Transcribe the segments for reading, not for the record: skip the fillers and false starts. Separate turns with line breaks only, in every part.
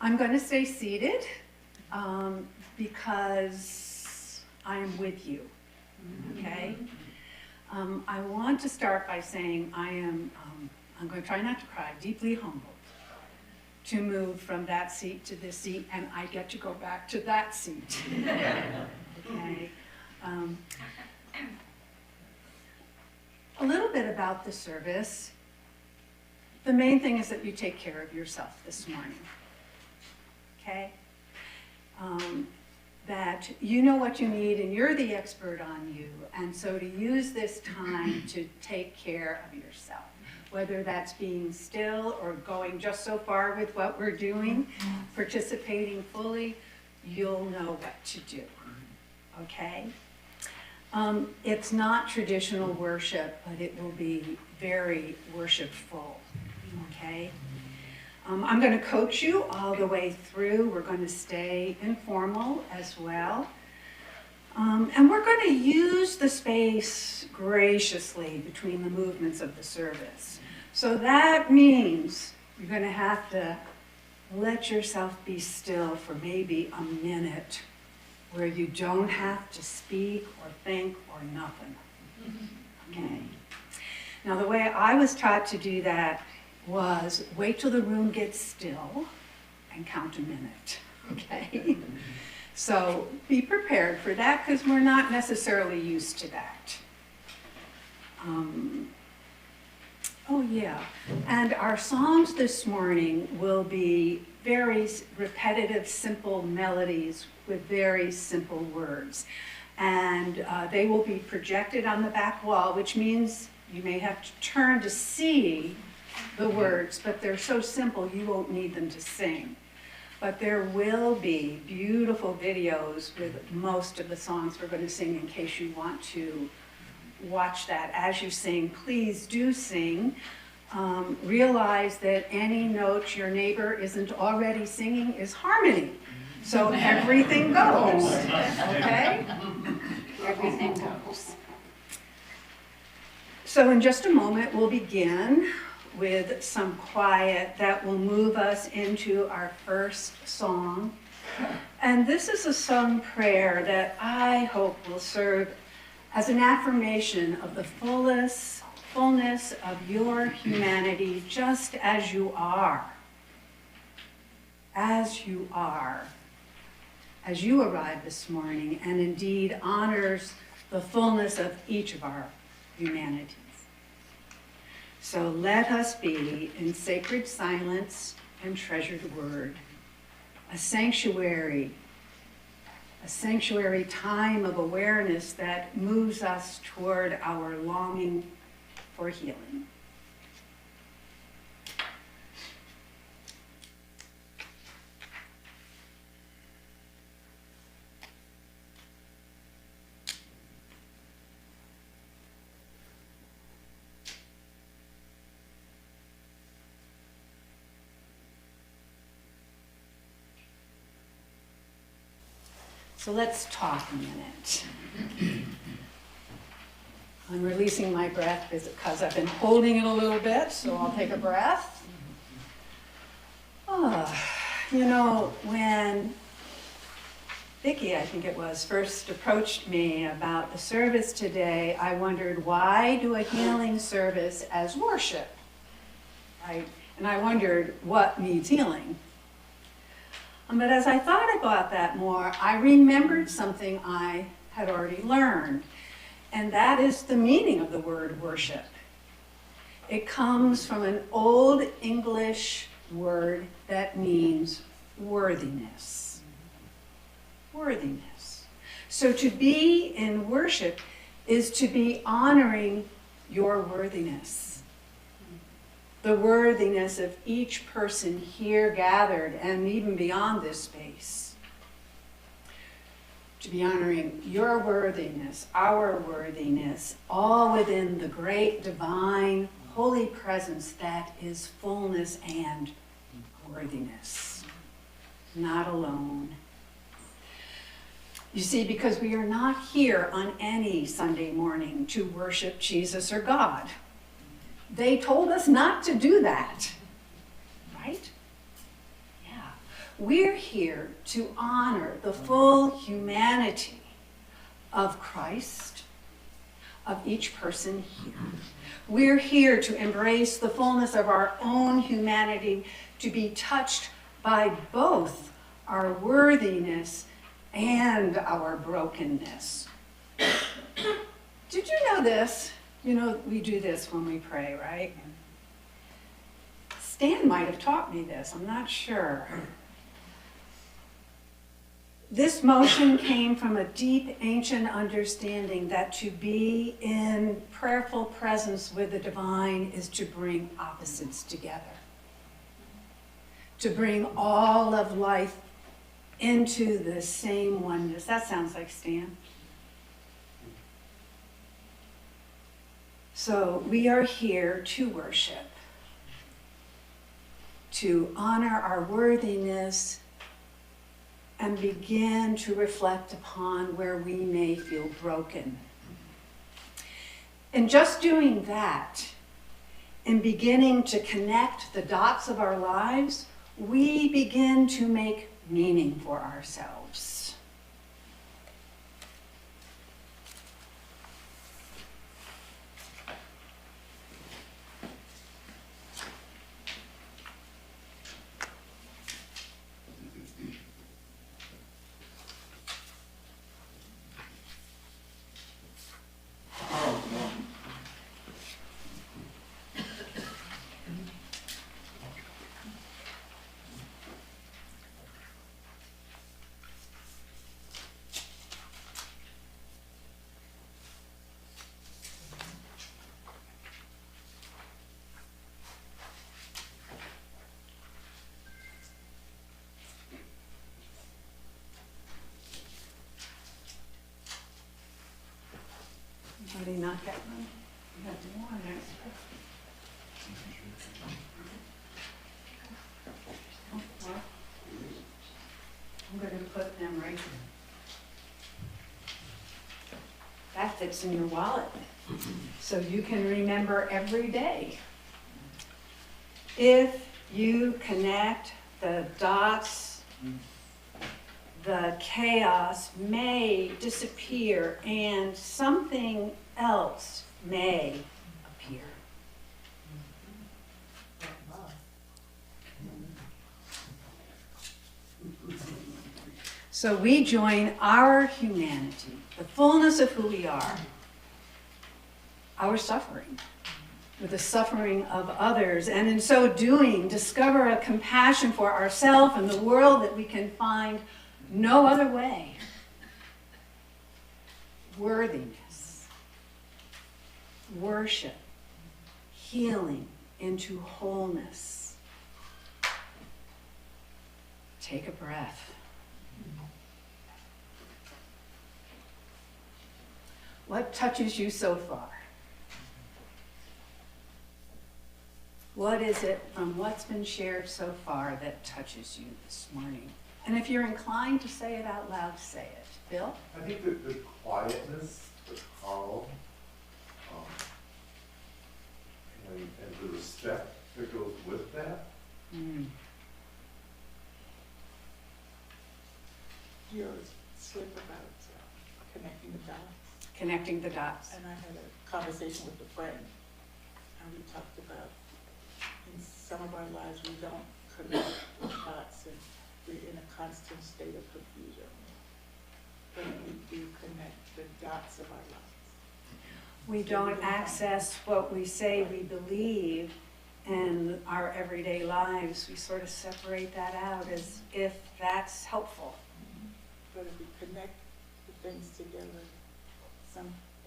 I'm going to stay seated because I'm with you, okay? I want to start by saying I'm going to try not to cry, deeply humbled to move from that seat to this seat, and I get to go back to that seat, okay? A little bit about the service. The main thing is that you take care of yourself this morning, okay? That you know what you need and you're the expert on you, and so to use this time to take care of yourself, whether that's being still or going just so far with what we're doing, participating fully, you'll know what to do, okay? It's not traditional worship, but it will be very worshipful, okay? I'm going to coach you all the way through. We're going to stay informal as well. And we're going to use the space graciously between the movements of the service. So that means you're going to have to let yourself be still for maybe a minute where you don't have to speak or think or nothing. Okay? Now, the way I was taught to do that was wait till the room gets still and count a minute, okay? So be prepared for that because we're not necessarily used to that. Oh yeah, and our songs this morning will be very repetitive, simple melodies with very simple words. And they will be projected on the back wall, which means you may have to turn to see the words, but they're so simple you won't need them to sing. But there will be beautiful videos with most of the songs we're going to sing in case you want to watch that as you sing. Please do sing. Realize that any note your neighbor isn't already singing is harmony. So everything goes, okay? Everything goes. So in just a moment, we'll begin with some quiet that will move us into our first song. And this is a sung prayer that I hope will serve as an affirmation of the fullness of your humanity just as you are. As you are. As you arrived this morning, and indeed honors the fullness of each of our humanities. So let us be in sacred silence and treasured word, a sanctuary time of awareness that moves us toward our longing for healing. So let's talk a minute. I'm releasing my breath because I've been holding it a little bit, so I'll take a breath. You know, when Vicki, I think it was, first approached me about the service today, I wondered, why do a healing service as worship? Right? And I wondered, what needs healing? But as I thought about that more, I remembered something I had already learned, and that is the meaning of the word worship. It comes from an old English word that means worthiness. Worthiness. So to be in worship is to be honoring your worthiness. The worthiness of each person here gathered and even beyond this space. To be honoring your worthiness, our worthiness, all within the great divine holy presence that is fullness and worthiness. Not alone. You see, because we are not here on any Sunday morning to worship Jesus or God. They told us not to do that, right? Yeah. We're here to honor the full humanity of Christ, of each person here. We're here to embrace the fullness of our own humanity, to be touched by both our worthiness and our brokenness. Did you know this? You know, we do this when we pray, right? Stan might have taught me this, I'm not sure. This motion came from a deep ancient understanding that to be in prayerful presence with the divine is to bring opposites together. To bring all of life into the same oneness. That sounds like Stan. So we are here to worship, to honor our worthiness, and begin to reflect upon where we may feel broken. In just doing that, in beginning to connect the dots of our lives, we begin to make meaning for ourselves. Anybody not get one? You have one there. Well, I'm going to put them right here. That fits in your wallet, so you can remember every day. If you connect the dots, the chaos may disappear and something else may appear. So we join our humanity, the fullness of who we are, our suffering, with the suffering of others, and in so doing, discover a compassion for ourselves and the world that we can find no other way. Worthiness, worship, healing into wholeness. Take a breath. What touches you so far? What is it from what's been shared so far that touches you this morning? And if you're inclined to say it out loud, say it. Bill?
I think that the quietness, the calm, and the respect that goes with that.
Yours slip about connecting the dots.
Connecting the dots.
And I had a conversation with a friend, and we talked about in some of our lives we don't connect the dots, and we're in a constant state of confusion. But we do connect the dots of our lives.
We don't access what we say we believe in our everyday lives. We sort of separate that out as if that's helpful.
But if we connect the things together,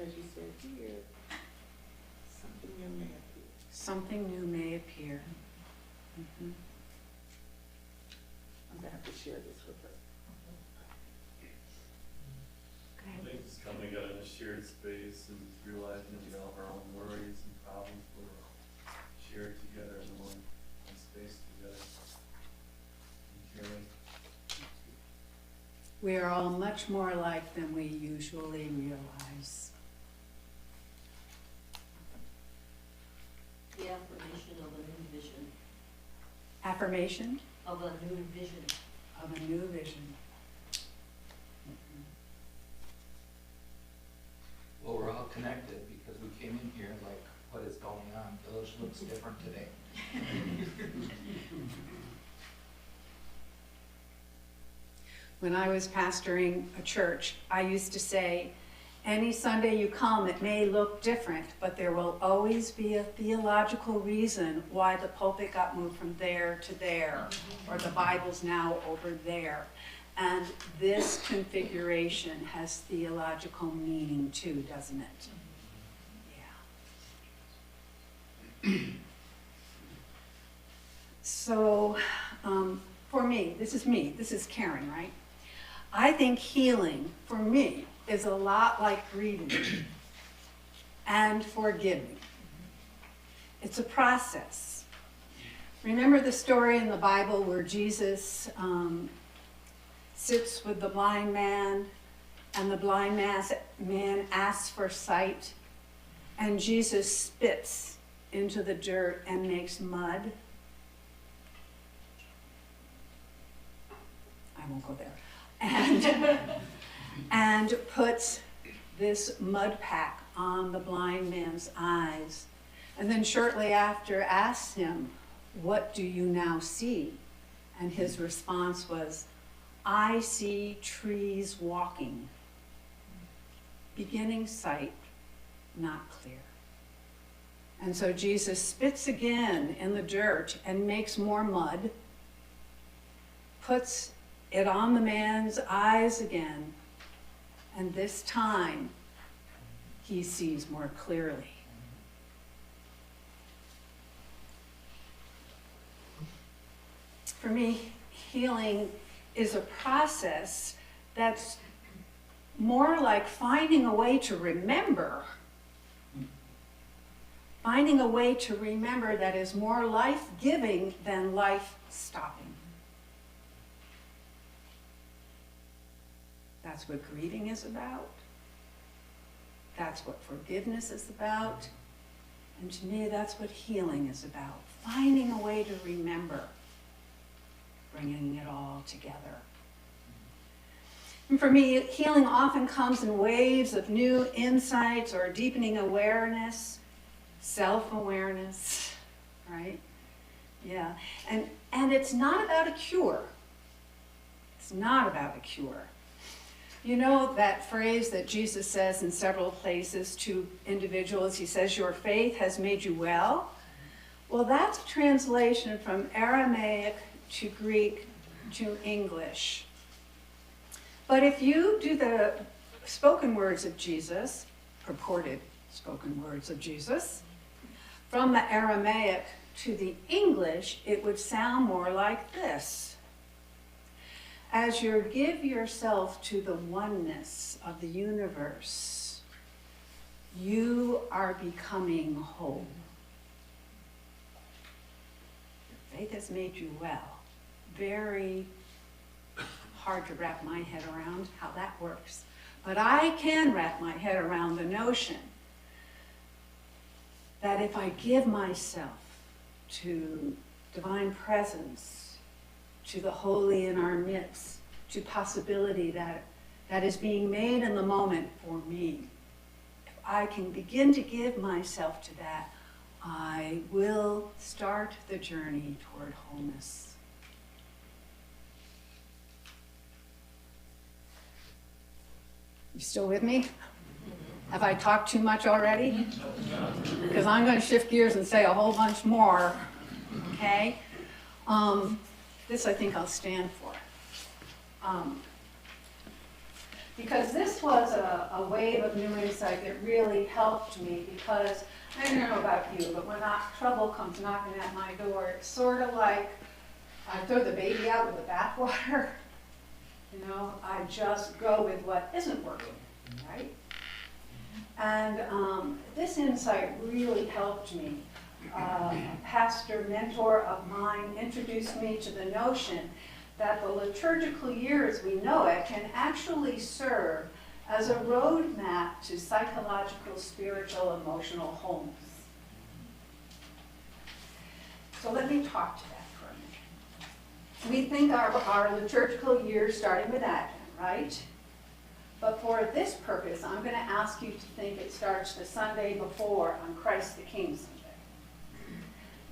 as you said here, something new may appear.
Something new may appear. Mm-hmm.
I'm gonna have to share this with her.
I think just coming together in a shared space and realizing that we all have our own worries and problems, we're shared together in one space together. And caring.
We are all much more alike than we usually realize.
The affirmation of a new vision.
Affirmation?
Of a new vision.
of a new vision.
Well, we're all connected because we came in here like, what is going on? Village looks different today.
When I was pastoring a church, I used to say, any Sunday you come, it may look different, but there will always be a theological reason why the pulpit got moved from there to there, or the Bible's now over there. And this configuration has theological meaning too, doesn't it? Yeah. So, for me, this is Karen, right? I think healing, for me, is a lot like grieving and forgiving. It's a process. Remember the story in the Bible where Jesus sits with the blind man, and the blind man asks for sight, and Jesus spits into the dirt and makes mud? I won't go there. And puts this mud pack on the blind man's eyes. And then shortly after asks him, "What do you now see?" And his response was, "I see trees walking." Beginning sight, not clear. And so Jesus spits again in the dirt and makes more mud, puts it on the man's eyes again, and this time he sees more clearly. For me, healing is a process that's more like finding a way to remember. Finding a way to remember that is more life-giving than life-stopping. That's what grieving is about. That's what forgiveness is about. And to me, that's what healing is about. Finding a way to remember, bringing it all together. And for me, healing often comes in waves of new insights or deepening awareness, self-awareness, right? Yeah, and it's not about a cure. It's not about a cure. You know that phrase that Jesus says in several places to individuals? He says, "Your faith has made you well." Well, that's a translation from Aramaic to Greek to English. But if you do the spoken words of Jesus, purported spoken words of Jesus, from the Aramaic to the English, it would sound more like this. As you give yourself to the oneness of the universe, you are becoming whole. Your faith has made you well. Very hard to wrap my head around how that works. But I can wrap my head around the notion that if I give myself to divine presence, to the holy in our midst, to possibility that is being made in the moment for me, if I can begin to give myself to that, I will start the journey toward wholeness. You still with me? Have I talked too much already? Because I'm going to shift gears and say a whole bunch more, okay? This I think I'll stand for. Because this was a wave of new insight that really helped me, because I don't know about you, but when trouble comes knocking at my door, it's sort of like I throw the baby out with the bathwater. You know, I just go with what isn't working, right? And this insight really helped me. A pastor mentor of mine introduced me to the notion that the liturgical year as we know it can actually serve as a roadmap to psychological, spiritual, emotional wholeness. So let me talk to that for a minute. we think our liturgical year starting with Advent, right? But for this purpose, I'm going to ask you to think it starts the Sunday before on Christ the King Sunday.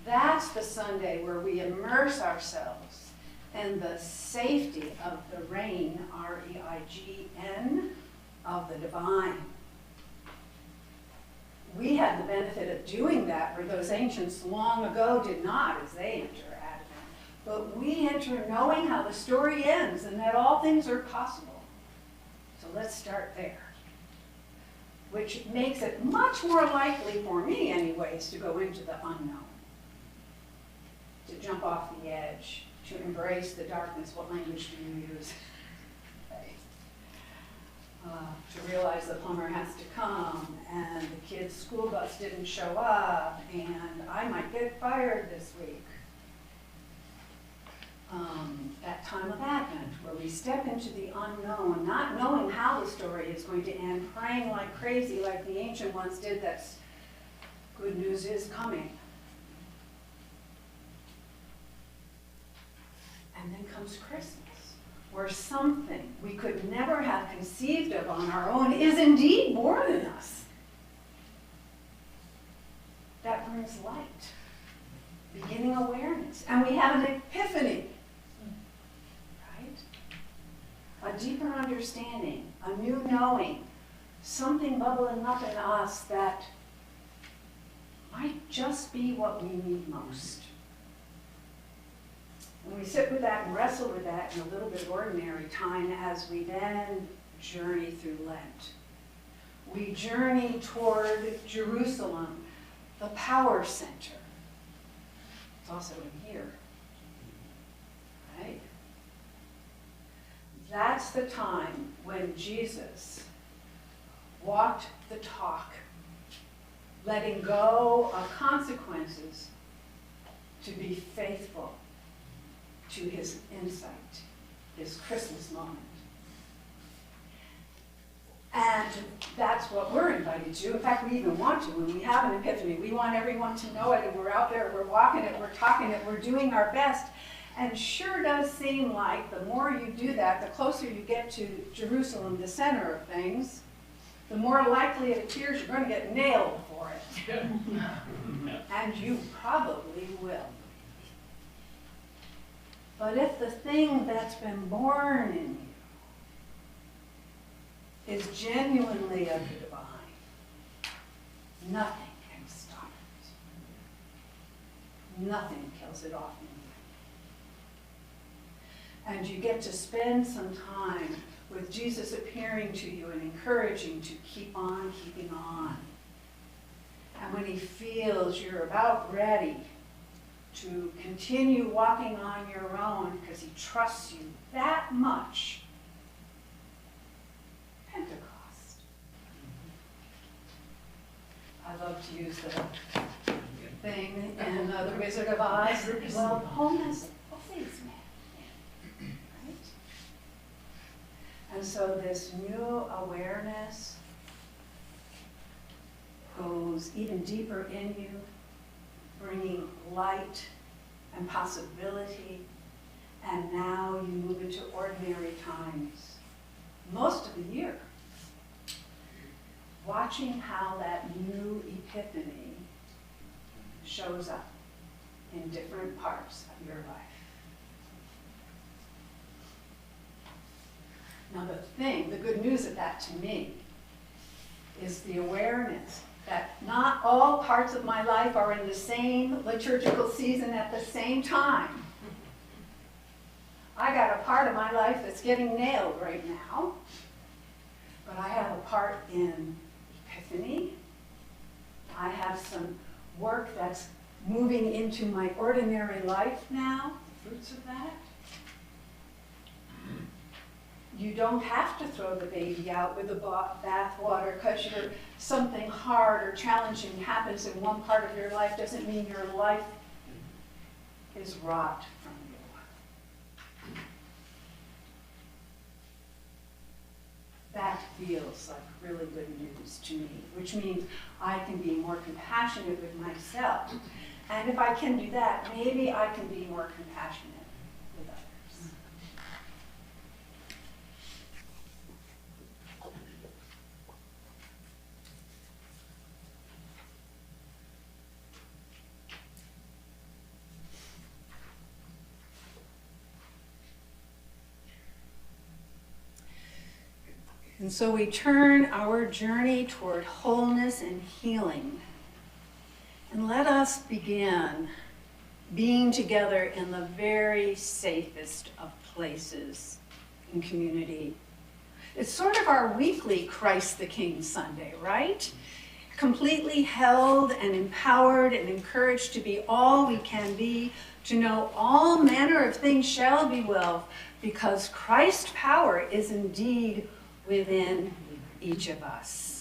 That's the Sunday where we immerse ourselves in the safety of the reign, R-E-I-G-N, of the divine. We had the benefit of doing that where those ancients long ago did not as they enter Advent. But we enter knowing how the story ends and that all things are possible. So let's start there. Which makes it much more likely for me anyways to go into the unknown. To jump off the edge, to embrace the darkness. What language do you use? To realize the plumber has to come, and the kid's school bus didn't show up, and I might get fired this week. That time of Advent, where we step into the unknown, not knowing how the story is going to end, praying like crazy, like the ancient ones did, that's good news is coming. And then comes Christmas, where something we could never have conceived of on our own is indeed born in us. That brings light, beginning awareness, and we have an epiphany, right? A deeper understanding, a new knowing, something bubbling up in us that might just be what we need most. And we sit with that and wrestle with that in a little bit of ordinary time as we then journey through Lent. We journey toward Jerusalem, the power center. It's also in here, right? That's the time when Jesus walked the talk, letting go of consequences to be faithful to his insight, his Christmas moment. And that's what we're invited to. In fact, we even want to. When we have an epiphany, we want everyone to know it, and we're out there, we're walking it, we're talking it, we're doing our best. And sure does seem like the more you do that, the closer you get to Jerusalem, the center of things, the more likely it appears you're going to get nailed for it. And you probably will. But if the thing that's been born in you is genuinely of the divine, nothing can stop it. Nothing kills it off in you. And you get to spend some time with Jesus appearing to you and encouraging to keep on keeping on. And when he feels you're about ready to continue walking on your own because he trusts you that much. Pentecost. I love to use the thing in The Wizard of Oz. Well, home has always met. Right? And so this new awareness goes even deeper in you, bringing light and possibility, and now you move into ordinary times, most of the year, watching how that new epiphany shows up in different parts of your life. Now the good news of that to me is the awareness that not all parts of my life are in the same liturgical season at the same time. I got a part of my life that's getting nailed right now, but I have a part in Epiphany. I have some work that's moving into my ordinary life now, the fruits of that. You don't have to throw the baby out with the bathwater because something hard or challenging happens in one part of your life doesn't mean your life is robbed from you. That feels like really good news to me, which means I can be more compassionate with myself. And if I can do that, maybe I can be more compassionate with others. And so we turn our journey toward wholeness and healing. And let us begin being together in the very safest of places in community. It's sort of our weekly Christ the King Sunday, right? Completely held and empowered and encouraged to be all we can be, to know all manner of things shall be well, because Christ's power is indeed within each of us.